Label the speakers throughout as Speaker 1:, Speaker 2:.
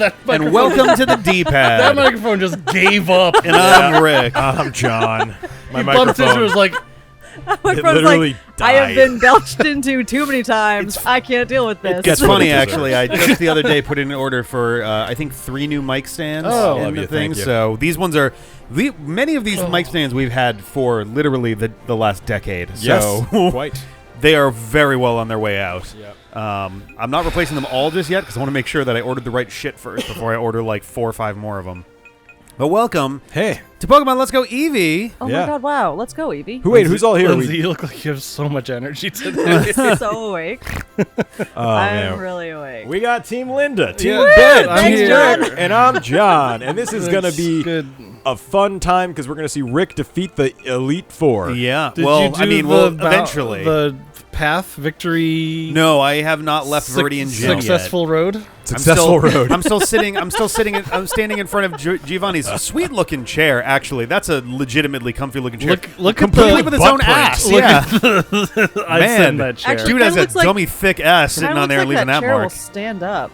Speaker 1: And welcome to the D-pad.
Speaker 2: That microphone just gave up.
Speaker 1: And I'm Rick.
Speaker 3: I'm John. My
Speaker 2: Bumped into it,
Speaker 3: microphone
Speaker 2: was like,
Speaker 3: it literally died.
Speaker 4: I have been belched into too many times. I can't deal with this.
Speaker 1: It's funny, actually. I just the other day put in an order for, I think, 3 new mic stands in the thing. So these ones are... many of these mic stands we've had for literally the last decade.
Speaker 3: Yes,
Speaker 1: So
Speaker 3: quite.
Speaker 1: they are very well on their way out.
Speaker 3: Yep.
Speaker 1: I'm not replacing them all just yet because I want to make sure that I ordered the right shit first before I order like 4 or 5 more of them. But welcome
Speaker 3: Hey.
Speaker 1: to Pokemon Let's Go Eevee.
Speaker 4: Oh
Speaker 3: Yeah.
Speaker 4: my god, wow. Let's go, Eevee.
Speaker 3: Wait, who's all here?
Speaker 2: Lindsay, you look like you have so much energy today.
Speaker 4: So awake.
Speaker 3: Oh,
Speaker 4: I'm
Speaker 3: man.
Speaker 4: really awake.
Speaker 3: We got Team Linda, Team
Speaker 2: Yeah.
Speaker 3: Ben,
Speaker 2: I'm
Speaker 4: Thanks,
Speaker 2: here.
Speaker 4: John.
Speaker 3: and I'm John. And this is going to
Speaker 2: That's
Speaker 3: be
Speaker 2: good.
Speaker 3: a fun time because we're going to see Rick defeat the Elite Four.
Speaker 1: Yeah.
Speaker 2: Did
Speaker 1: well,
Speaker 2: you do
Speaker 1: I mean, eventually.
Speaker 2: the path victory.
Speaker 1: No, I have not left Viridian Gym yet.
Speaker 2: Successful road.
Speaker 3: Successful road.
Speaker 1: I'm standing in front of Giovanni's sweet-looking chair. Actually, that's a legitimately comfy-looking chair.
Speaker 2: Look
Speaker 1: Complete
Speaker 2: at
Speaker 1: with
Speaker 2: the
Speaker 1: its own
Speaker 3: butt
Speaker 1: ass.
Speaker 2: Look
Speaker 1: Yeah,
Speaker 2: I
Speaker 1: Man.
Speaker 2: send that chair.
Speaker 4: Actually,
Speaker 1: dude has a
Speaker 4: looks like-
Speaker 1: dummy thick ass sitting
Speaker 4: Kinda
Speaker 1: on there
Speaker 4: looks
Speaker 1: leaving
Speaker 4: like
Speaker 1: that
Speaker 4: chair will
Speaker 1: mark.
Speaker 4: stand up.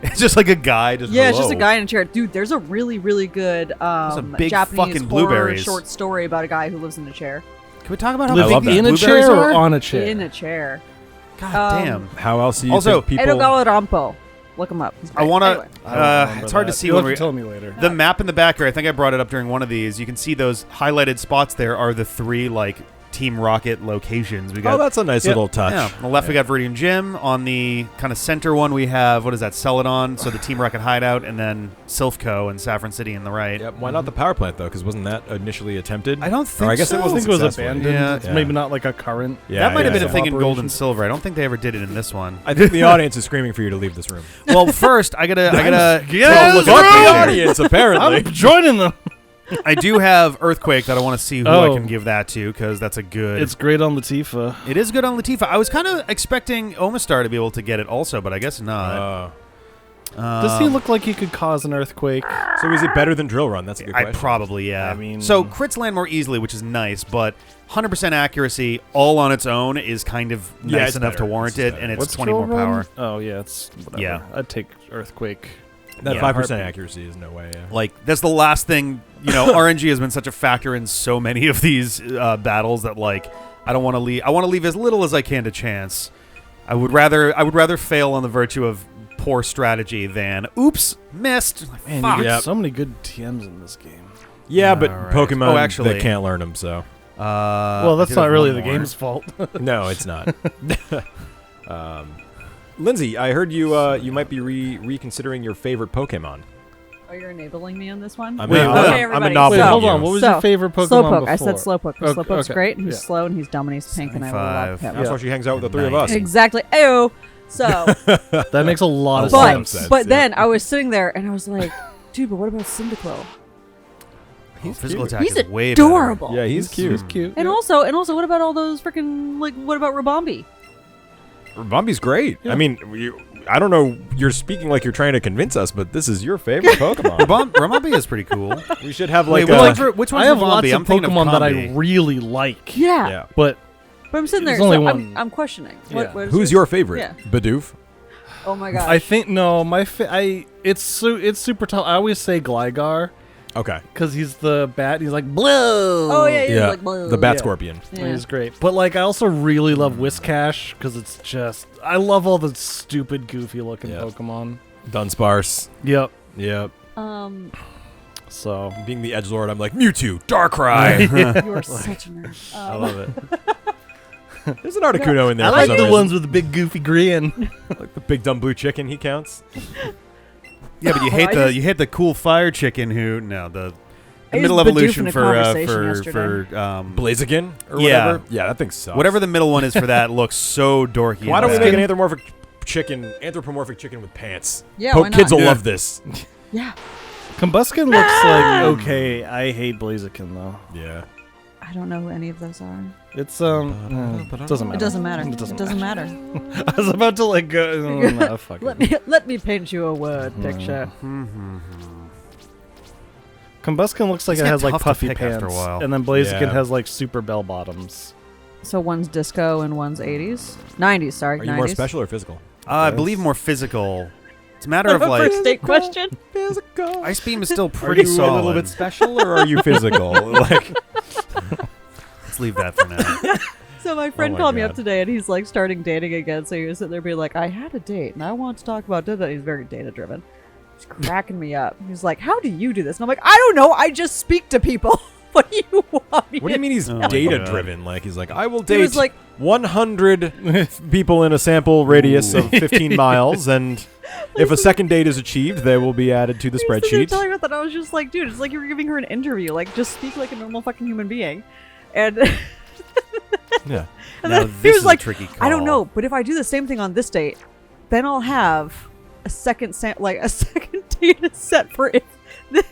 Speaker 1: It's just like a guy. Just
Speaker 4: Yeah, it's just a
Speaker 1: below.
Speaker 4: guy in a chair. Dude, there's a really, really good
Speaker 1: some big
Speaker 4: Japanese
Speaker 1: fucking
Speaker 4: horror
Speaker 1: blueberries.
Speaker 4: short story about a guy who lives in a chair.
Speaker 1: Can we talk about how
Speaker 2: Living
Speaker 1: big these
Speaker 2: in a
Speaker 1: blueberries
Speaker 2: chair
Speaker 1: are?
Speaker 2: or on a chair?
Speaker 4: In a chair.
Speaker 1: God damn.
Speaker 3: How else do you
Speaker 1: Also,
Speaker 3: think people...
Speaker 4: Edogawa Rampo. Look him up. He's
Speaker 1: I
Speaker 4: great.
Speaker 1: want to.
Speaker 4: Anyway.
Speaker 2: I don't remember
Speaker 1: It's hard to
Speaker 2: that.
Speaker 1: see
Speaker 2: You'll
Speaker 1: when
Speaker 2: have
Speaker 1: we.
Speaker 2: to tell me later.
Speaker 1: The map in the back here, I think I brought it up during one of these. You can see those highlighted spots there are the 3 like Team Rocket locations. We got.
Speaker 3: Oh, that's a nice little touch.
Speaker 1: Yeah, on the left we got Viridian Gym. On the kind of center one we have, what is that, Celadon, so the Team Rocket hideout, and then Silphco and Saffron City in the right.
Speaker 3: Yep. Why not the power plant, though? Because wasn't that initially attempted?
Speaker 1: I don't think
Speaker 3: Or I guess
Speaker 1: so.
Speaker 3: it
Speaker 2: I
Speaker 3: wasn't
Speaker 2: think it was
Speaker 3: successful.
Speaker 2: abandoned.
Speaker 1: Yeah.
Speaker 2: It's maybe not like a current.
Speaker 3: Yeah,
Speaker 1: That might have been a
Speaker 3: yeah.
Speaker 1: thing in Gold and
Speaker 2: Operation.
Speaker 1: Silver. I don't think they ever did it in this one.
Speaker 3: I think the audience is screaming for you to leave this room.
Speaker 1: Well, first I gotta
Speaker 2: Yeah,
Speaker 1: look
Speaker 2: fuck
Speaker 1: at
Speaker 3: the
Speaker 1: the
Speaker 3: audience, apparently.
Speaker 2: I'm joining them.
Speaker 1: I do have Earthquake that I want to see who I
Speaker 2: Oh.
Speaker 1: can give that to because that's a good.
Speaker 2: It's great on Latifah.
Speaker 1: It is good on Latifah. I was kind of expecting Omastar to be able to get it also, but I guess not.
Speaker 2: Does he look like he could cause an earthquake?
Speaker 3: So is it better than Drill Run? That's a good
Speaker 1: I
Speaker 3: question.
Speaker 1: probably, yeah.
Speaker 2: I mean-
Speaker 1: so crits land more easily, which is nice, but 100% accuracy all on its own is kind of
Speaker 3: Yeah,
Speaker 1: nice
Speaker 3: it's
Speaker 1: enough
Speaker 3: better.
Speaker 1: to warrant
Speaker 3: It's
Speaker 1: it,
Speaker 3: better.
Speaker 1: and it's
Speaker 2: What's
Speaker 1: 20 more
Speaker 2: Drill Run?
Speaker 1: power.
Speaker 2: Oh yeah, it's whatever.
Speaker 1: Yeah.
Speaker 2: I'd take earthquake.
Speaker 3: That
Speaker 1: Yeah.
Speaker 3: 5% accuracy is no way. Yeah.
Speaker 1: Like, that's the last thing, RNG has been such a factor in so many of these battles that, like, I don't want to leave. I want to leave as little as I can to chance. I would rather fail on the virtue of poor strategy than, oops, missed.
Speaker 2: Man,
Speaker 1: Fuck.
Speaker 2: you get
Speaker 3: Yep.
Speaker 2: so many good TMs in this game.
Speaker 3: Yeah, but
Speaker 1: Alright.
Speaker 3: Pokemon,
Speaker 1: Oh, actually-
Speaker 3: they can't learn them, so.
Speaker 2: Well,
Speaker 1: I
Speaker 2: that's
Speaker 1: did
Speaker 2: not
Speaker 1: have
Speaker 2: really
Speaker 1: one
Speaker 2: the
Speaker 1: more.
Speaker 2: game's fault.
Speaker 3: No, it's not. Lindsay, I heard you might be reconsidering your favorite Pokemon.
Speaker 4: Oh, you're enabling me on this one?
Speaker 3: I'm
Speaker 2: Wait,
Speaker 3: a-
Speaker 2: what?
Speaker 4: Okay,
Speaker 3: I'm a
Speaker 4: everybody.
Speaker 3: novel.
Speaker 2: Wait,
Speaker 4: So-
Speaker 2: hold on. What was your favorite Pokemon
Speaker 4: Slowpoke.
Speaker 2: before?
Speaker 4: I said Slowpoke. because
Speaker 2: Okay,
Speaker 4: Slowpoke's
Speaker 2: okay.
Speaker 4: great, and he's
Speaker 2: Yeah.
Speaker 4: slow, and he's dumb, and he's pink, and I love
Speaker 1: 75.
Speaker 4: him.
Speaker 3: That's
Speaker 2: Yeah.
Speaker 3: why she hangs out with the 3 of us.
Speaker 4: Exactly. Ayo. So,
Speaker 2: That makes a lot of
Speaker 3: But-
Speaker 2: sense.
Speaker 3: sense,
Speaker 4: but
Speaker 3: yeah.
Speaker 4: then I was sitting there, and I was like, dude, but what about Cyndaquil?
Speaker 1: Physical
Speaker 3: cute.
Speaker 1: attack
Speaker 4: He's
Speaker 1: is way better.
Speaker 4: adorable.
Speaker 3: Yeah, he's cute.
Speaker 2: He's cute.
Speaker 4: And also, what about all those freaking, like, what about Rabombi?
Speaker 3: Bombi's great.
Speaker 2: Yeah.
Speaker 3: I mean, I don't know. You're speaking like you're trying to convince us, but this is your favorite Pokemon.
Speaker 1: Ramambi is pretty cool.
Speaker 3: We should have
Speaker 1: Wait,
Speaker 3: like
Speaker 1: which one's
Speaker 2: I have
Speaker 1: Ramambi?
Speaker 2: lots
Speaker 1: I'm
Speaker 2: of
Speaker 1: thinking
Speaker 2: Pokemon that I
Speaker 1: Combi.
Speaker 2: really like.
Speaker 4: Yeah.
Speaker 3: yeah.
Speaker 2: But
Speaker 4: But I'm sitting there,
Speaker 2: There's only
Speaker 4: so
Speaker 2: one.
Speaker 4: I'm questioning.
Speaker 2: Yeah.
Speaker 4: What is
Speaker 3: Who's
Speaker 4: yours?
Speaker 3: your favorite?
Speaker 4: Yeah.
Speaker 3: Bidoof.
Speaker 4: Oh my gosh.
Speaker 2: I think no, it's super tough. I always say Gligar
Speaker 3: Okay.
Speaker 2: because he's the bat. He's like blue.
Speaker 4: Oh yeah, he's
Speaker 3: Yeah.
Speaker 4: like blue.
Speaker 3: The Bat
Speaker 2: Yeah.
Speaker 3: Scorpion.
Speaker 4: Yeah.
Speaker 2: He's great. But like, I also really love Whiscash because it's just I love all the stupid, goofy looking
Speaker 3: Yeah.
Speaker 2: Pokemon.
Speaker 3: Dunsparce.
Speaker 2: Yep.
Speaker 3: Yep.
Speaker 2: So
Speaker 3: Being the edgelord, I'm like Mewtwo, Darkrai.
Speaker 4: You are such a nerd.
Speaker 2: I love it.
Speaker 3: There's an Articuno in there.
Speaker 2: I
Speaker 3: for
Speaker 2: like
Speaker 3: some
Speaker 2: the
Speaker 3: reason.
Speaker 2: ones with the big goofy grin.
Speaker 3: Like the big dumb blue chicken. He counts.
Speaker 1: Yeah, but you hate the cool fire chicken who the
Speaker 4: I used
Speaker 1: middle
Speaker 4: Bidoof
Speaker 1: evolution
Speaker 4: in a
Speaker 1: for
Speaker 4: conversation yesterday.
Speaker 3: Blaziken or
Speaker 1: Yeah.
Speaker 3: whatever. Yeah, that thing sucks.
Speaker 1: whatever the middle one is for that looks so dorky.
Speaker 3: Why
Speaker 1: and
Speaker 3: don't we
Speaker 1: bad.
Speaker 3: make an anthropomorphic chicken with pants?
Speaker 4: Yeah, why
Speaker 3: Kids
Speaker 4: not?
Speaker 3: will
Speaker 1: Yeah.
Speaker 3: love this.
Speaker 4: Yeah.
Speaker 2: Combuskin looks like okay. I hate Blaziken though.
Speaker 3: Yeah.
Speaker 4: I don't know who any of those are.
Speaker 2: It's it doesn't matter.
Speaker 4: It doesn't matter.
Speaker 2: It doesn't
Speaker 4: matter.
Speaker 2: I was about to like go. No, fuck it.
Speaker 4: Let me paint you a word picture.
Speaker 2: Combuskin looks like
Speaker 1: These
Speaker 2: it
Speaker 1: get
Speaker 2: has like
Speaker 1: tough to
Speaker 2: puffy
Speaker 1: pick
Speaker 2: pants,
Speaker 1: after a while.
Speaker 2: and then Blaziken
Speaker 3: Yeah.
Speaker 2: has like super bell bottoms.
Speaker 4: So one's disco and one's 80s, 90s. Sorry,
Speaker 3: Are
Speaker 4: 90s.
Speaker 3: you more special or physical?
Speaker 1: I believe more physical. It's a matter of like
Speaker 4: First date question.
Speaker 3: Physical.
Speaker 1: Ice Beam is still
Speaker 3: Are
Speaker 1: pretty
Speaker 3: you
Speaker 1: solid.
Speaker 3: a little bit special, or are you physical? Like,
Speaker 1: Let's leave that for now.
Speaker 4: So my friend
Speaker 3: my
Speaker 4: called me
Speaker 3: God.
Speaker 4: up today, and he's like starting dating again. So he was sitting there being like, "I had a date, and I want to talk about that." He's very data driven. He's cracking me up. He's like, "How do you do this?" And I'm like, "I don't know. I just speak to people." What do you want me
Speaker 3: what do you mean he's
Speaker 1: Oh my
Speaker 3: data
Speaker 1: God.
Speaker 3: driven? Like, he's like, I will
Speaker 4: He
Speaker 3: date
Speaker 4: was like,
Speaker 3: 100 people in a sample radius of 15 miles, and if a second date is achieved, they will be added to the
Speaker 4: he was sitting there
Speaker 3: spreadsheet.
Speaker 4: telling me about that. I was just like, dude, it's like you were giving her an interview. Like, just speak like a normal fucking human being. And,
Speaker 3: Yeah.
Speaker 4: and
Speaker 1: Now
Speaker 4: then
Speaker 1: this
Speaker 4: he was
Speaker 1: is a
Speaker 4: like,
Speaker 1: tricky
Speaker 4: I don't
Speaker 1: call.
Speaker 4: know, but if I do the same thing on this date, then I'll have a second second data set for if this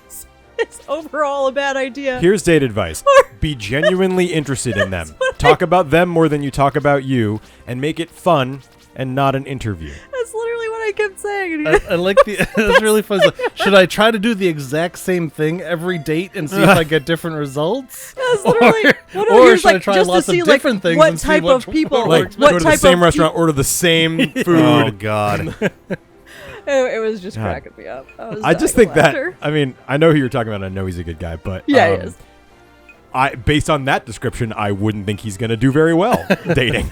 Speaker 4: is overall a bad idea.
Speaker 3: Here's date advice. Be genuinely interested in them. Talk about them more than you talk about you, and make it fun and not an interview.
Speaker 4: That's literally what I kept saying. And
Speaker 2: I like the. It's really fun. It's like, should I try to do the exact same thing every date and see if I get different results?
Speaker 4: That's literally.
Speaker 2: Or
Speaker 4: he was
Speaker 2: should I
Speaker 4: like,
Speaker 2: try
Speaker 4: just
Speaker 2: lots
Speaker 4: to
Speaker 2: of
Speaker 4: see like
Speaker 2: different things
Speaker 4: what
Speaker 2: and see
Speaker 4: type
Speaker 2: which
Speaker 4: of people,
Speaker 2: one
Speaker 3: Like,
Speaker 2: works
Speaker 4: what
Speaker 3: go to
Speaker 4: type
Speaker 3: the same
Speaker 4: of
Speaker 3: restaurant, order the same food.
Speaker 1: Oh God.
Speaker 4: It was just
Speaker 3: God.
Speaker 4: cracking me up.
Speaker 3: I just
Speaker 4: dying
Speaker 3: think
Speaker 4: of
Speaker 3: that,
Speaker 4: laughter.
Speaker 3: I mean, I know who you're talking about. I know he's a good guy, but
Speaker 4: Yeah, he is.
Speaker 3: based on that description, I wouldn't think he's going to do very well dating.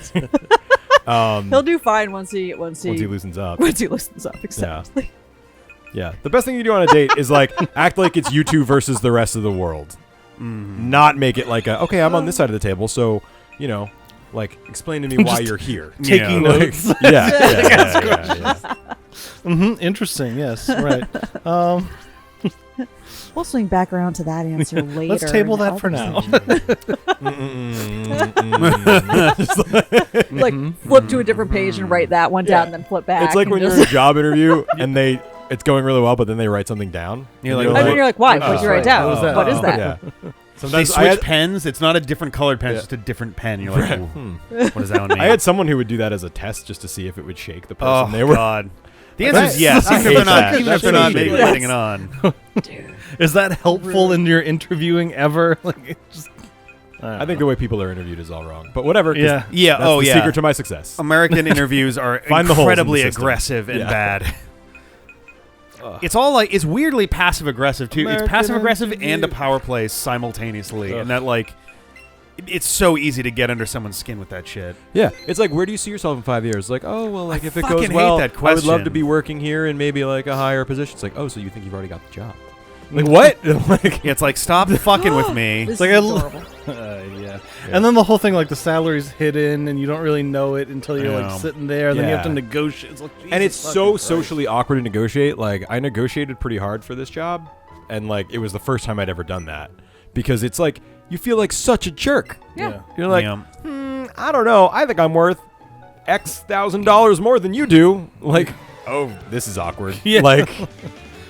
Speaker 4: He'll do fine once he
Speaker 3: Once he loosens up.
Speaker 4: once he listens up. Exactly.
Speaker 3: Yeah. The best thing you do on a date is like act like it's you two versus the rest of the world. Not make it like okay, I'm on this side of the table, so, you know, like explain to me why you're here.
Speaker 2: Taking
Speaker 1: Yeah.
Speaker 2: notes.
Speaker 3: Yeah.
Speaker 2: Interesting. Yes. Right.
Speaker 4: We'll swing back around to that answer later.
Speaker 2: Let's table
Speaker 4: in the
Speaker 2: that for now.
Speaker 4: conversation. Like flip to a different page and write that one down, and then flip back.
Speaker 3: It's like
Speaker 4: and
Speaker 3: when you're
Speaker 4: just-
Speaker 3: in a job interview and it's going really well, but then they write something down.
Speaker 1: You're
Speaker 3: And
Speaker 1: like,
Speaker 4: And then you're like, why? What did you write down?
Speaker 2: What was that?
Speaker 4: What is
Speaker 2: Oh,
Speaker 4: that?
Speaker 3: Yeah.
Speaker 1: They
Speaker 3: Sometimes
Speaker 1: switch pens. It's not a different colored pen. It's just a different pen. You're like, what does that one mean?
Speaker 3: I had someone who would do that as a test just to see if it would shake the person
Speaker 1: oh
Speaker 3: they were.
Speaker 1: God. The
Speaker 3: Like,
Speaker 1: answer is yes.
Speaker 3: I
Speaker 1: Even if
Speaker 3: hate
Speaker 1: they're not,
Speaker 3: that.
Speaker 1: even if they're
Speaker 3: That's
Speaker 1: not
Speaker 3: cheating.
Speaker 1: maybe putting it on.
Speaker 2: Is that helpful in your interviewing ever? Like, it just.
Speaker 3: I think the way people are interviewed is all wrong. But whatever. 'cause
Speaker 2: Yeah.
Speaker 1: Yeah.
Speaker 3: That's
Speaker 1: Oh
Speaker 3: the
Speaker 1: yeah.
Speaker 3: secret to my success.
Speaker 1: American interviews are
Speaker 3: Find the holes in the
Speaker 1: incredibly
Speaker 3: system.
Speaker 1: aggressive and
Speaker 3: Yeah.
Speaker 1: bad. It's all like it's weirdly passive aggressive too.
Speaker 3: American
Speaker 1: It's passive aggressive and a
Speaker 3: interview.
Speaker 1: power play simultaneously,
Speaker 3: Ugh.
Speaker 1: and that like it's so easy to get under someone's skin with that shit.
Speaker 3: Yeah, it's like, where do you see yourself in 5 years? Like, oh, well, like,
Speaker 1: I
Speaker 3: if it
Speaker 1: fucking
Speaker 3: goes
Speaker 1: hate
Speaker 3: well,
Speaker 1: that
Speaker 3: I would love to
Speaker 1: question.
Speaker 3: be working here in maybe like a higher position. It's like, oh, so you think you've already got the job? Like, what? Like,
Speaker 1: Yeah, it's like stop fucking with me.
Speaker 4: This
Speaker 2: like
Speaker 4: is
Speaker 2: I
Speaker 4: adorable.
Speaker 2: Yeah. And then the whole thing, like the salary's hidden, and you don't really know it until you're
Speaker 1: I know.
Speaker 2: like sitting there, and then you have to
Speaker 3: Yeah.
Speaker 2: negotiate. It's like,
Speaker 3: and it's
Speaker 2: Jesus
Speaker 3: so
Speaker 2: fucking Christ.
Speaker 3: socially awkward to negotiate. Like, I negotiated pretty hard for this job, and like, it was the first time I'd ever done that because it's like you feel like such a jerk.
Speaker 4: Yeah.
Speaker 3: You're like,
Speaker 1: Yeah.
Speaker 3: I don't know. I think I'm worth X $1,000 more than you do. Like, oh, this is awkward.
Speaker 2: Yeah.
Speaker 3: Like,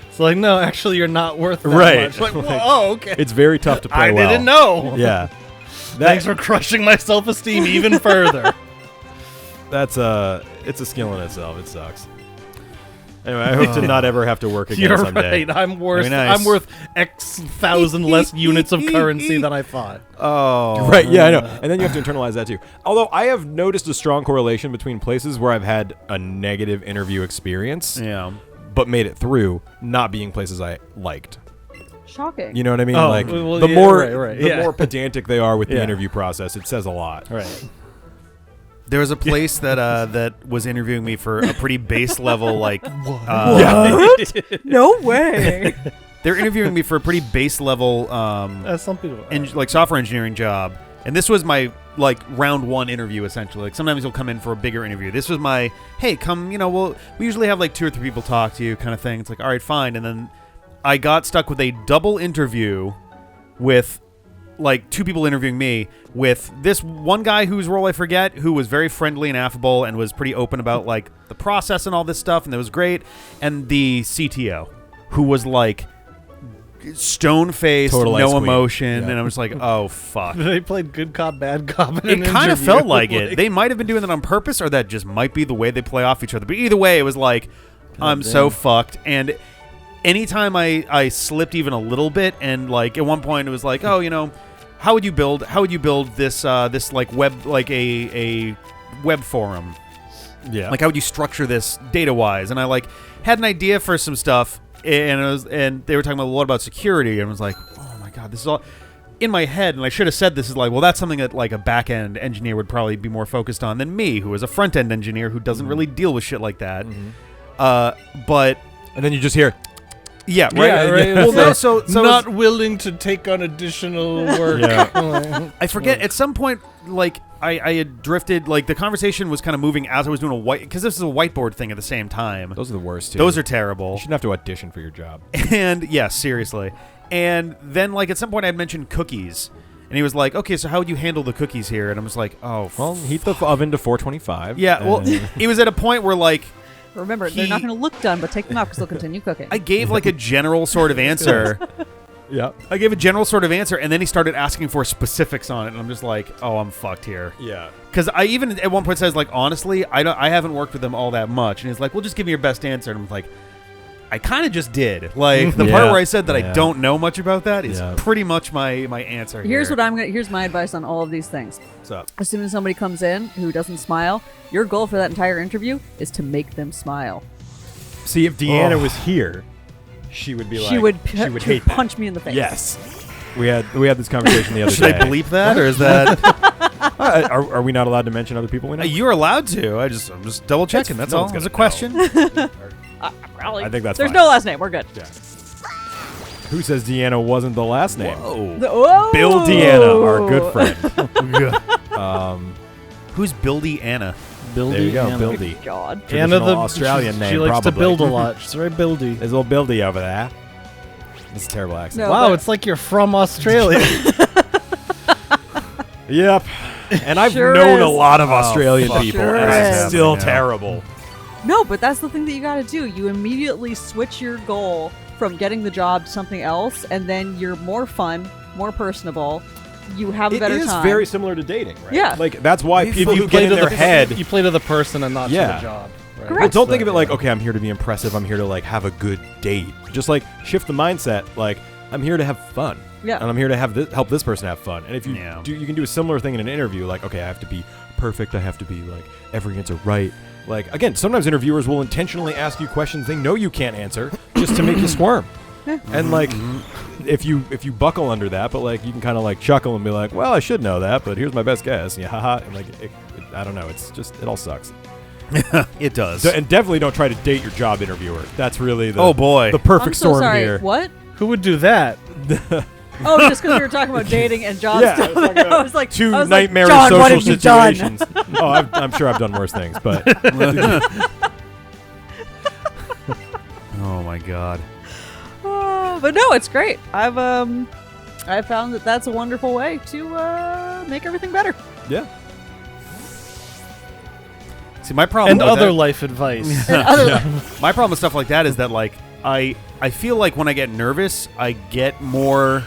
Speaker 2: It's like, no, actually, you're not worth that
Speaker 3: Right.
Speaker 2: much. Like,
Speaker 3: Like,
Speaker 2: oh, okay.
Speaker 3: it's very tough to play
Speaker 2: I
Speaker 3: well.
Speaker 2: didn't know.
Speaker 3: Yeah.
Speaker 2: Thanks for crushing my self-esteem even further.
Speaker 3: That's it's a skill in itself. It sucks. Anyway, I hope to not ever have to work again
Speaker 2: You're
Speaker 3: someday.
Speaker 2: right. I'm worth.
Speaker 1: Very nice.
Speaker 2: I'm worth X thousand less units of currency than I thought.
Speaker 1: Oh.
Speaker 3: Right, yeah, I know. And then you have to internalize that too. Although I have noticed a strong correlation between places where I've had a negative interview experience,
Speaker 1: Yeah.
Speaker 3: but made it through, not being places I liked.
Speaker 4: Shocking.
Speaker 3: You know what I mean?
Speaker 2: Oh,
Speaker 3: like
Speaker 2: well,
Speaker 3: the
Speaker 2: yeah,
Speaker 3: more
Speaker 2: right,
Speaker 3: the
Speaker 2: yeah.
Speaker 3: more pedantic they are with the
Speaker 2: Yeah.
Speaker 3: interview process, it says a lot.
Speaker 2: Right.
Speaker 1: There was a place that that was interviewing me for a pretty base level like.
Speaker 4: No way.
Speaker 1: They're interviewing me for a pretty base level
Speaker 2: As some people.
Speaker 1: like software engineering job, and this was my like round one interview essentially. Like sometimes you'll come in for a bigger interview. This was my hey, come, you know, we usually have like 2 or 3 people talk to you kind of thing. It's like all right, fine, and then I got stuck with a double interview with like 2 people interviewing me with this one guy whose role I forget, who was very friendly and affable and was pretty open about like the process and all this stuff, and it was great, and the CTO who was like stone-faced,
Speaker 3: Total ice
Speaker 1: no
Speaker 3: queen.
Speaker 1: emotion,
Speaker 3: Yeah.
Speaker 1: and I was like, oh fuck.
Speaker 2: They played good cop, bad cop. In
Speaker 1: It
Speaker 2: an
Speaker 1: kind of
Speaker 2: interview.
Speaker 1: felt like it. They might have been doing that on purpose, or that just might be the way they play off each other. But either way, it was like, I'm so fucked. And anytime I slipped even a little bit, and like at one point it was like, oh, you know, how would you build this this like web, like a web forum?
Speaker 3: Yeah.
Speaker 1: Like, how would you structure this data-wise? And I like had an idea for some stuff, and they were talking about what about security, and I was like, oh my god, this is all in my head, and I should have said this is like, well, that's something that like a back end engineer would probably be more focused on than me, who is a front end engineer who doesn't really deal with shit like that. But
Speaker 3: And then you just hear,
Speaker 1: yeah, right.
Speaker 2: Yeah, right.
Speaker 1: Well, no, so
Speaker 2: not willing to take on additional work.
Speaker 1: I forget at some point, like I had drifted, like the conversation was kind of moving as I was doing because this is a whiteboard thing at the same time.
Speaker 3: those are the worst, too.
Speaker 1: Those are terrible.
Speaker 3: You shouldn't have to audition for your job.
Speaker 1: And yeah, seriously. And then like at some point I had mentioned cookies, and he was like, "Okay, so how would you handle the cookies here?" And I was like, "Oh,
Speaker 3: Well, heat the oven to 425.
Speaker 1: yeah." Well, it was at a point where like
Speaker 4: Remember, they're not going to look done, but take them out because they'll continue cooking.
Speaker 1: I gave like a general sort of answer.
Speaker 3: Yeah.
Speaker 1: I gave a general sort of answer, and then he started asking for specifics on it, and I'm just like, "Oh, I'm fucked here."
Speaker 3: Yeah.
Speaker 1: Because I even at one point says like, honestly, I haven't worked with them all that much, and he's like, well, just give me your best answer, and I'm like, I kind of just did. Like the part
Speaker 3: Yeah.
Speaker 1: where I said that I
Speaker 3: Yeah.
Speaker 1: don't know much about that is
Speaker 3: Yeah.
Speaker 1: pretty much my answer.
Speaker 4: Here's
Speaker 1: here.
Speaker 4: what here's my advice on all of these things.
Speaker 1: What's up?
Speaker 4: As soon as somebody comes in who doesn't smile, your goal for that entire interview is to make them smile.
Speaker 3: See, if Deanna was here, she would be like,
Speaker 4: she would
Speaker 3: hate that.
Speaker 4: punch me in the face.
Speaker 3: Yes. We had this conversation the other
Speaker 1: Should
Speaker 3: day.
Speaker 1: I bleep that, or is that
Speaker 3: Are we not allowed to mention other people we know?
Speaker 1: you're allowed to? I'm just double checking. That's
Speaker 3: no
Speaker 1: all.
Speaker 3: one's
Speaker 1: It was a
Speaker 3: gonna
Speaker 1: question.
Speaker 4: Probably.
Speaker 3: I think that's
Speaker 4: There's
Speaker 3: fine.
Speaker 4: no last name. We're good.
Speaker 3: Yeah. Who says Deanna wasn't the last name?
Speaker 1: Whoa.
Speaker 4: Whoa!
Speaker 3: Bill Deanna, our good friend.
Speaker 1: Who's Bildy Anna?
Speaker 2: Buildy.
Speaker 3: There you go,
Speaker 2: Anna.
Speaker 3: Bildy.
Speaker 4: God.
Speaker 2: Anna, the
Speaker 3: Australian name,
Speaker 2: She likes
Speaker 3: probably.
Speaker 2: to build a lot. She's very buildy.
Speaker 3: There's a little Bildy over there. That's a terrible accent.
Speaker 4: No.
Speaker 2: Wow,
Speaker 4: but-
Speaker 2: it's like you're from Australia.
Speaker 3: Yep. And I've
Speaker 4: Sure
Speaker 3: known
Speaker 4: is.
Speaker 3: a lot of Australian
Speaker 1: fuck.
Speaker 3: people,
Speaker 4: Sure
Speaker 3: and it's
Speaker 4: is.
Speaker 3: still
Speaker 1: Yeah.
Speaker 3: terrible.
Speaker 4: No, but that's the thing that you got to do. You immediately switch your goal from getting the job to something else, and then you're more fun, more personable. You have a
Speaker 3: It
Speaker 4: better
Speaker 3: is
Speaker 4: time.
Speaker 3: very similar to dating, right?
Speaker 4: Yeah.
Speaker 3: Like, that's why
Speaker 1: If
Speaker 3: people
Speaker 1: you
Speaker 3: who get in their head...
Speaker 2: You play to the person and not to
Speaker 3: Yeah.
Speaker 2: the job. Right?
Speaker 4: Correct.
Speaker 3: Well, don't think of it like, okay, I'm here to be impressive. I'm here to, like, have a good date. Just, like, shift the mindset. Like, I'm here to have fun.
Speaker 4: Yeah.
Speaker 3: And I'm here to help this person have fun. And if you
Speaker 1: Yeah.
Speaker 3: do, you can do a similar thing in an interview. Like, okay, I have to be perfect. I have to be, like, every answer right. Like, again, sometimes interviewers will intentionally ask you questions they know you can't answer just to make you squirm. And, like, if you buckle under that, but, like, you can kind of, like, chuckle and be like, well, I should know that, but here's my best guess. Yeah, haha. And, like, I don't know. It's just, it all sucks.
Speaker 1: It does.
Speaker 3: And definitely don't try to date your job interviewer. That's really the
Speaker 1: Oh, boy.
Speaker 3: the perfect
Speaker 4: I'm so
Speaker 3: storm
Speaker 4: sorry.
Speaker 3: here.
Speaker 4: What?
Speaker 2: Who would do that?
Speaker 4: Oh, just because we were talking about dating and job
Speaker 3: Yeah,
Speaker 4: stuff.
Speaker 3: it's like
Speaker 4: I was like,
Speaker 3: Two
Speaker 4: I was
Speaker 3: nightmare
Speaker 4: like, John,
Speaker 3: social
Speaker 4: what have you done?
Speaker 3: situations. Oh, I'm sure I've done worse things, but
Speaker 1: Oh my god.
Speaker 4: But no, it's great. I've found that that's a wonderful way to make everything better.
Speaker 3: yeah.
Speaker 1: See, my problem
Speaker 2: And
Speaker 1: with
Speaker 2: other
Speaker 1: that-
Speaker 2: life advice.
Speaker 4: And other
Speaker 1: my problem with stuff like that is that like I feel like when I get nervous, I get more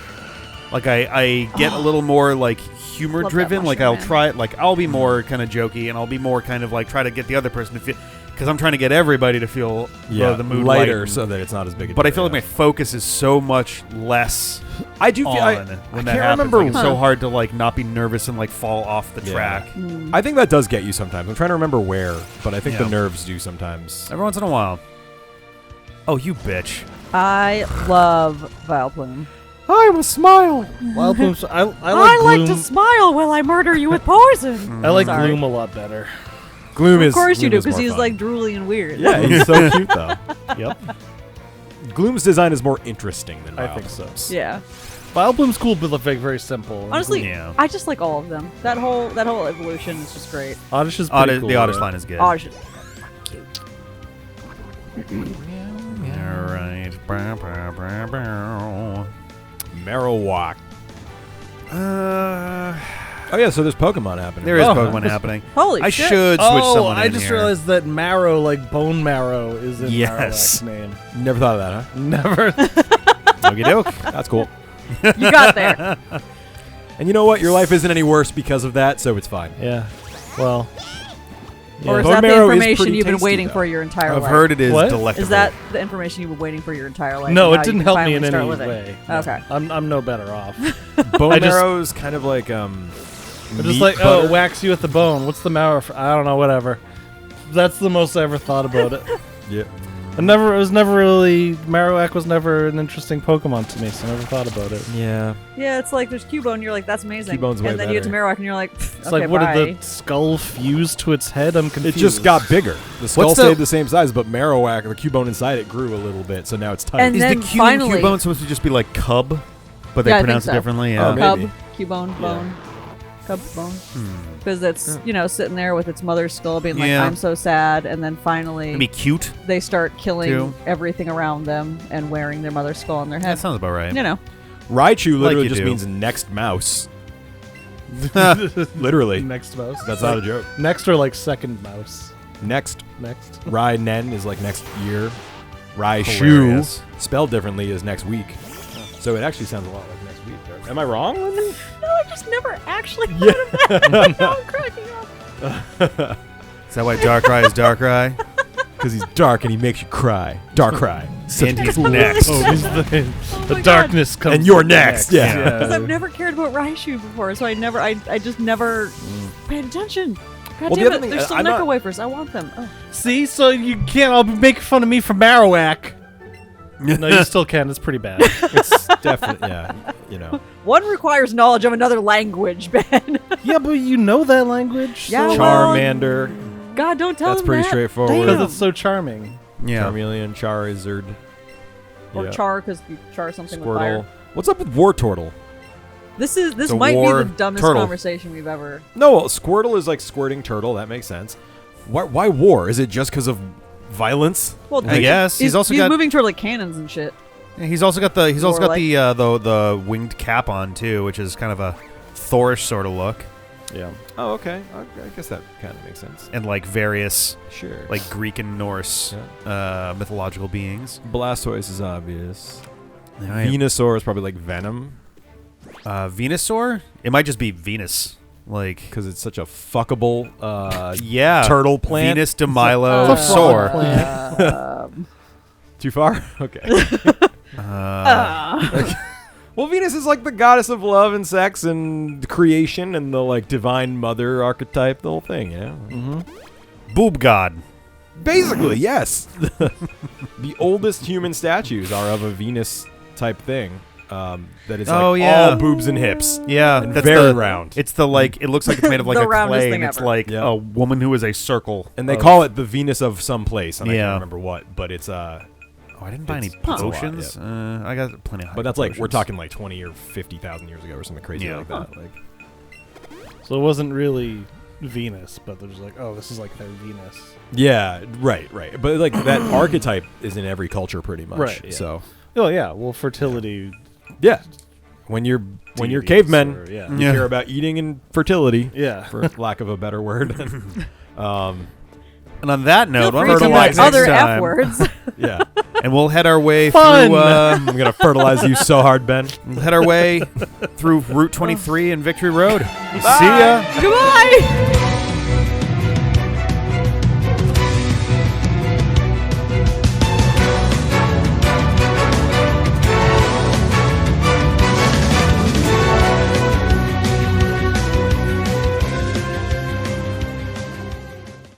Speaker 1: like I get a little more like humor
Speaker 4: Love
Speaker 1: driven.
Speaker 4: that
Speaker 1: Like
Speaker 4: mushroom,
Speaker 1: I'll
Speaker 4: man.
Speaker 1: try like I'll be more kind of jokey and I'll be more kind of like try to get the other person to feel because I'm trying to get everybody to feel the mood
Speaker 3: lighter
Speaker 1: lighten.
Speaker 3: so that it's not as big a
Speaker 1: But I
Speaker 3: deal,
Speaker 1: feel like my
Speaker 3: yeah.
Speaker 1: focus is so much less
Speaker 3: I do feel
Speaker 1: on
Speaker 3: I
Speaker 1: when that
Speaker 3: can't
Speaker 1: happens.
Speaker 3: remember
Speaker 1: Like, it's so
Speaker 4: Huh.
Speaker 1: hard to like not be nervous and like fall off the
Speaker 3: Yeah.
Speaker 1: track.
Speaker 3: I think that does get you sometimes. I'm trying to remember where, but I think
Speaker 1: Yeah.
Speaker 3: the nerves do sometimes.
Speaker 1: Every once in a while. Oh, you bitch.
Speaker 4: I love Vileplume.
Speaker 3: I was smiling.
Speaker 2: Wild Blooms. I like Gloom.
Speaker 4: smile while I murder you with poison.
Speaker 2: I like
Speaker 4: Sorry.
Speaker 2: Gloom a lot better.
Speaker 3: Gloom
Speaker 4: Of
Speaker 3: is
Speaker 4: course you
Speaker 3: Gloom
Speaker 4: do,
Speaker 3: is
Speaker 4: because
Speaker 3: more
Speaker 4: he's
Speaker 3: fun.
Speaker 4: like drooly and weird.
Speaker 3: Yeah, he's so cute though.
Speaker 1: Yep.
Speaker 3: Gloom's design is more interesting than
Speaker 2: I
Speaker 3: Wild
Speaker 2: think so.
Speaker 3: Bloom's.
Speaker 4: Yeah.
Speaker 2: Wild Bloom's cool, but like very simple.
Speaker 4: Honestly,
Speaker 1: Yeah.
Speaker 4: I just like all of them. That whole evolution is just great.
Speaker 2: Oddish is pretty
Speaker 1: Oddish,
Speaker 2: cool.
Speaker 1: the Oddish line is good.
Speaker 4: Oh, it's just
Speaker 1: All right.
Speaker 3: Marowak. Oh yeah, so there's Pokemon happening.
Speaker 1: There is
Speaker 2: Oh.
Speaker 1: Pokemon happening.
Speaker 4: holy
Speaker 1: I
Speaker 4: shit.
Speaker 1: should switch
Speaker 2: Oh,
Speaker 1: someone
Speaker 2: I
Speaker 1: in
Speaker 2: just
Speaker 1: here.
Speaker 2: realized that Marrow, like bone marrow, is in
Speaker 1: Yes.
Speaker 2: Marowak's name.
Speaker 3: Never thought of that, huh?
Speaker 2: Never.
Speaker 1: Okie doke.
Speaker 3: That's cool.
Speaker 4: You got there.
Speaker 3: And you know what? Your life isn't any worse because of that, so it's fine.
Speaker 2: Yeah. Well.
Speaker 4: Or is
Speaker 3: Bone
Speaker 4: that the
Speaker 3: marrow is
Speaker 4: information
Speaker 3: pretty
Speaker 4: you've been
Speaker 3: tasty,
Speaker 4: waiting
Speaker 3: though.
Speaker 4: for your entire
Speaker 1: I've
Speaker 4: life?
Speaker 1: heard it is
Speaker 2: What?
Speaker 1: delectable.
Speaker 4: Is that the information you've been waiting for your entire life?
Speaker 2: No,
Speaker 4: and
Speaker 2: it
Speaker 4: how
Speaker 2: didn't
Speaker 4: you
Speaker 2: help me
Speaker 4: finally
Speaker 2: in any
Speaker 4: start living?
Speaker 2: way.
Speaker 4: Okay.
Speaker 2: I'm no better off.
Speaker 3: Bone
Speaker 2: I just-
Speaker 3: marrow's kind of like
Speaker 2: I'm just
Speaker 3: meat
Speaker 2: like,
Speaker 3: butter.
Speaker 2: oh, wax you with the bone. What's the marrow? I don't know. Whatever. That's the most I ever thought about it.
Speaker 3: Yeah.
Speaker 2: Marowak was never an interesting Pokemon to me, so I never thought about it.
Speaker 3: Yeah.
Speaker 4: Yeah, it's like there's Cubone, and you're like, that's amazing.
Speaker 3: Cubone's way
Speaker 4: and then you get to
Speaker 3: better.
Speaker 4: Marowak, and you're like,
Speaker 2: It's
Speaker 4: okay,
Speaker 2: like, what
Speaker 4: bye.
Speaker 2: did the skull fuse to its head? I'm
Speaker 3: It
Speaker 2: confused.
Speaker 3: just got bigger. The skull
Speaker 1: What's the-
Speaker 3: stayed the same size, but Marowak, the Cubone inside it, grew a little bit, so now it's tight.
Speaker 4: And
Speaker 1: Is
Speaker 4: then
Speaker 1: the Q
Speaker 4: finally-
Speaker 1: and Cubone supposed to just be like cub, but they
Speaker 4: Yeah, I think
Speaker 1: pronounce
Speaker 4: so.
Speaker 1: it differently?
Speaker 3: Oh,
Speaker 1: Yeah.
Speaker 3: maybe.
Speaker 4: Cub, Cubone, bone, Cub, bone.
Speaker 1: Hmm.
Speaker 4: Because it's, sitting there with its mother's skull being like,
Speaker 1: Yeah.
Speaker 4: I'm so sad. And then finally
Speaker 1: It'd be cute.
Speaker 4: they start killing
Speaker 1: too.
Speaker 4: everything around them and wearing their mother's skull on their
Speaker 1: That
Speaker 4: head.
Speaker 1: sounds about right.
Speaker 3: Raichu literally
Speaker 1: you
Speaker 3: just
Speaker 1: do.
Speaker 3: means next mouse. Literally.
Speaker 2: next mouse.
Speaker 3: That's not a joke.
Speaker 2: Next or like second mouse.
Speaker 3: Next.
Speaker 2: Next.
Speaker 3: Rai-Nen is like next year. Raichu,
Speaker 1: Hilarious.
Speaker 3: spelled differently, is next week. So it actually sounds a lot like next week. Am I wrong?
Speaker 4: No, I just never actually heard of that. Now I'm cracking up.
Speaker 1: Is that why Darkrai is Darkrai?
Speaker 3: Because he's dark and he makes you cry. Darkrai.
Speaker 1: And he's next.
Speaker 2: Oh, the
Speaker 4: my God.
Speaker 2: darkness comes.
Speaker 3: And you're
Speaker 2: with
Speaker 3: next, yeah.
Speaker 4: Because I've never cared about Raichu before, so I just never paid attention. God
Speaker 3: Well, the
Speaker 4: damn
Speaker 3: other
Speaker 4: it,
Speaker 3: thing,
Speaker 4: there's still
Speaker 3: I'm
Speaker 4: Neko
Speaker 3: not-
Speaker 4: wafers. I want them. Oh.
Speaker 2: See, so you can't all make fun of me for Marowak. No, you still can. It's pretty bad.
Speaker 3: It's definitely,
Speaker 4: One requires knowledge of another language, Ben.
Speaker 2: Yeah, but you know that language.
Speaker 4: Yeah,
Speaker 2: so-
Speaker 4: well-
Speaker 3: Charmander,
Speaker 4: God, don't tell
Speaker 3: That's
Speaker 4: them
Speaker 3: pretty
Speaker 4: that.
Speaker 3: straightforward.
Speaker 4: Damn.
Speaker 2: because it's so charming.
Speaker 1: Yeah.
Speaker 3: Charmeleon, Charizard,
Speaker 4: Or
Speaker 3: yeah.
Speaker 4: char, because you char something with fire.
Speaker 3: Squirtle. What's up with Wartortle?
Speaker 4: This
Speaker 1: a
Speaker 4: might be
Speaker 1: war
Speaker 4: the dumbest
Speaker 1: turtle.
Speaker 4: conversation we've ever.
Speaker 3: No, well, Squirtle is like squirting turtle. That makes sense. Why war? Is it just because of violence?
Speaker 4: Well,
Speaker 1: I guess. He's also got-
Speaker 4: moving toward like cannons and shit.
Speaker 1: Yeah, he's also got the
Speaker 4: Or
Speaker 1: the winged cap on too, which is kind of a Thorish sort of look,
Speaker 2: Yeah.
Speaker 3: Oh, okay. I guess that kind of makes sense.
Speaker 1: and like various
Speaker 3: Sure.
Speaker 1: like Greek and Norse mythological beings.
Speaker 3: Blastoise is obvious.
Speaker 1: Right.
Speaker 3: Venusaur is probably like Venom
Speaker 1: Venusaur? It might just be Venus. Like
Speaker 3: because it's such a fuckable
Speaker 1: yeah,
Speaker 3: turtle plant.
Speaker 1: Venus de Milo
Speaker 2: It's a frog
Speaker 1: Sor.
Speaker 2: plant.
Speaker 3: Too far? Okay.
Speaker 1: Uh,
Speaker 3: Well, Venus is like the goddess of love and sex and creation and the like divine mother archetype, the whole thing, you know?
Speaker 2: Mm-hmm.
Speaker 1: Boob god.
Speaker 3: Basically, yes. The oldest human statues are of a Venus type thing. That is like
Speaker 1: Oh, yeah.
Speaker 3: all boobs and hips.
Speaker 1: Yeah,
Speaker 3: And
Speaker 1: that's
Speaker 3: very
Speaker 1: the,
Speaker 3: round.
Speaker 1: It's the like. It looks like it's made of like
Speaker 4: The
Speaker 1: a
Speaker 4: roundest
Speaker 1: clay,
Speaker 4: thing
Speaker 1: and it's
Speaker 4: ever.
Speaker 1: like
Speaker 3: Yeah.
Speaker 1: a woman who is a circle.
Speaker 3: And they
Speaker 1: of-
Speaker 3: call it the Venus of some place, and I
Speaker 1: Yeah.
Speaker 3: can't remember what, but it's
Speaker 1: Oh, I didn't buy any
Speaker 3: it's a lot,
Speaker 1: potions. I got plenty of.
Speaker 3: but that's like we're
Speaker 1: potions.
Speaker 3: talking like 20 or 50,000 years ago or something crazy
Speaker 1: Yeah.
Speaker 3: like that. Like
Speaker 2: So it wasn't really Venus, but they're just like, oh, this is like their Venus.
Speaker 3: yeah, right. But like that archetype is in every culture pretty much.
Speaker 2: Right, yeah.
Speaker 3: So
Speaker 2: Oh yeah, well, fertility.
Speaker 3: yeah, when you're
Speaker 2: deities
Speaker 3: cavemen,
Speaker 2: or- yeah.
Speaker 3: you
Speaker 1: Yeah.
Speaker 3: care about eating and fertility,
Speaker 2: Yeah.
Speaker 3: for lack of a better word.
Speaker 1: And on that note,
Speaker 4: Feel
Speaker 1: why
Speaker 4: free
Speaker 1: don't
Speaker 4: to
Speaker 1: we
Speaker 4: like
Speaker 1: next
Speaker 4: other
Speaker 1: time,
Speaker 4: F words.
Speaker 3: Yeah,
Speaker 1: and we'll head our way
Speaker 2: Fun.
Speaker 1: through.
Speaker 3: I'm gonna fertilize you so hard, Ben.
Speaker 1: We'll head our way through Route 23 and Victory Road. See ya.
Speaker 4: Goodbye.